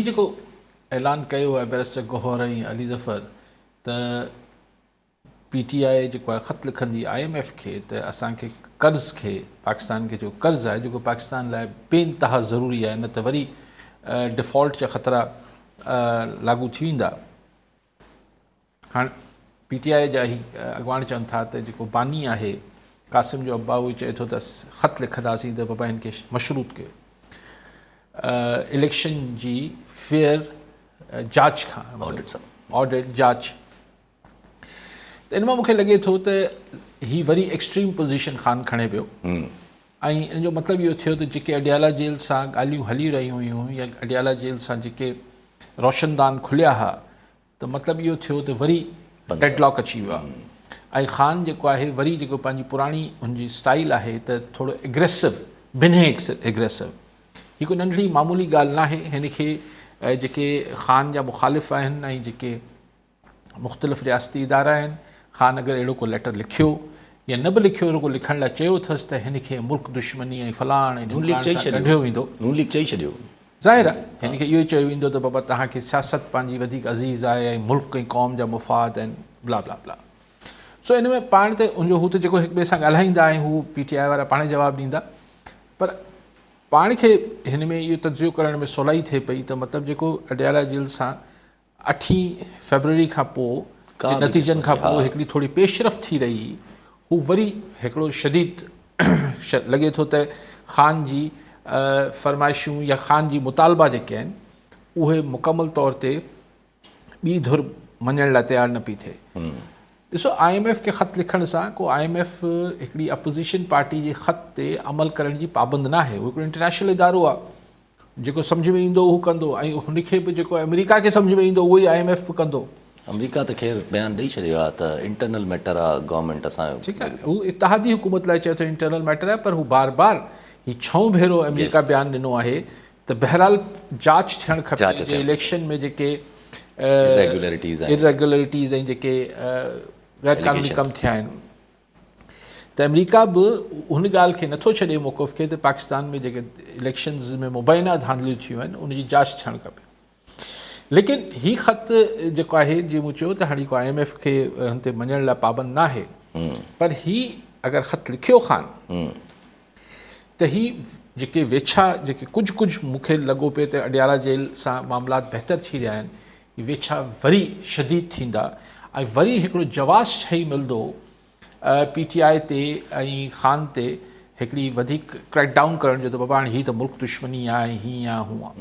जेको ऐलान कयो आहे बैरिस्टर गौहर ऐं अली ज़फ़र त PTI जेको आहे ख़त लिखंदी IMF खे त असांखे कर्ज़ खे पाकिस्तान खे जो कर्ज़ आहे जेको पाकिस्तान लाइ बेइंतहा ज़रूरी आहे न त वरी डिफ़ॉल्ट जा ख़तरा लागू थी वेंदा। हाणे PTI जा ई अॻवान चवनि था त जेको बानी आहे क़ासिम जो अब्बा उहो चए थो त ख़त लिखंदासीं त बाबा हिन खे मशरूत कयो इलेक्शन जी फेयर जांच खां ऑडिट जांच। त इन मां मूंखे लॻे थो त ही वरी एक्सट्रीम पोज़ीशन ख़ान खणे पियो ऐं इन जो मतिलबु इहो थियो त जेके अडियाला जेल सां ॻाल्हियूं हली रहियूं हुयूं या अडियाला जेल सां जेके रोशनदान खुलिया हुआ त मतिलबु इहो थियो त वरी डेडलॉक अची वियो आहे ऐं ख़ान जेको आहे वरी जेको पंहिंजी पुराणी हुनजी स्टाइल आहे त थोरो एग्रेसिव बिन्हे एग्रेसिव ही कोई नंढड़ी मामूली ॻाल्हि न आहे। हिन खे जेके ख़ान जा मुख़ालिफ़ आहिनि ऐं जेके मुख़्तलिफ़ रियासती इदारा आहिनि ख़ान अगरि अहिड़ो को लेटर लिखियो या न बि लिखियो रुगो लिखण लाइ चयो अथसि त हिन खे मुल्क दुश्मनी ऐं फलाण ऐं कढियो वेंदो चई छॾियो ज़ाहिर आहे हिन खे इहो ई चयो वेंदो त बाबा तव्हांखे सियासत पंहिंजी वधीक अज़ीज़ आहे ऐं मुल्क ऐं क़ौम जा मुफ़ाद आहिनि ब्ला ब्ला ब्ला। सो इन में पाण ते उनजो हू त जेको हिक ॿिए सां ॻाल्हाईंदा आहियूं हू PTI वारा पाण जवाबु ॾींदा पर पाण खे हिन में इहो तजियो करण में सवलाई थिए पई त मतिलबु जेको अडियाला जेल सां 8 फरवरी खां पोइ नतीजनि खां पोइ हिकिड़ी थोरी पेशरफ़ थी रही हू वरी हिकिड़ो शदीद लॻे थो त ख़ान जी फरमाइशूं या ख़ान जी मुतालबा जेके आहिनि उहे मुकमल तौर ते ॿी धुर मञण लाइ तयारु न पई थिए। ॾिसो IMF खे ख़त लिखण सां को IMF हिकिड़ी अपोज़िशन पार्टी जे ख़त ते अमल करण जी पाबंद न आहे। उहो हिकिड़ो इंटरनेशनल इदारो आहे जेको सम्झ में ईंदो उहो कंदो ऐं हुनखे बि जेको अमेरिका खे सम्झ में ईंदो उहो ई IMF बि कंदो। अमेरिका त ख़ैर बयानु ॾेई छॾियो आहे त इंटरनल मैटर आहे गवर्नमेंट असांजो ठीकु आहे हू इतिहादी हुकूमत लाइ चए थो इंटरनल मैटर आहे पर हू बार बार ही 6 भेरो अमेरिका बयानु ॾिनो आहे त बहरहाल जांच थियणु खपे इलेक्शन में जेके इरेगुलरिटीज़ ऐं जेके गैर क़ानूनी कम थिया आहिनि त अमेरिका बि हुन ॻाल्हि खे नथो छॾे मौक़ुफ़ खे त पाकिस्तान में जेके इलेक्शन्स में मुबैना धांधलियूं थियूं आहिनि उनजी जांच थियणु खपे। लेकिन ही ख़त जेको आहे जीअं मूं चयो त हाणे को IMF खे हुन ते मञण लाइ पाबंद न आहे पर ही अगरि ख़त लिखियो ख़ान त ही जेके वेछा जेके कुझु मूंखे लॻो पियो त अडियाला जेल सां मामलात बहितर थी रहिया आहिनि ही वेछा वरी शदीद थींदा ऐं वरी हिकिड़ो जवाज़ ठही मिलंदो PTI ते ऐं ख़ान ते हिकिड़ी वधीक क्रैक डाउन करण जो त बाबा हाणे ही त मुल्क दुश्मनी आहे हीअं आहे हूअं आहे।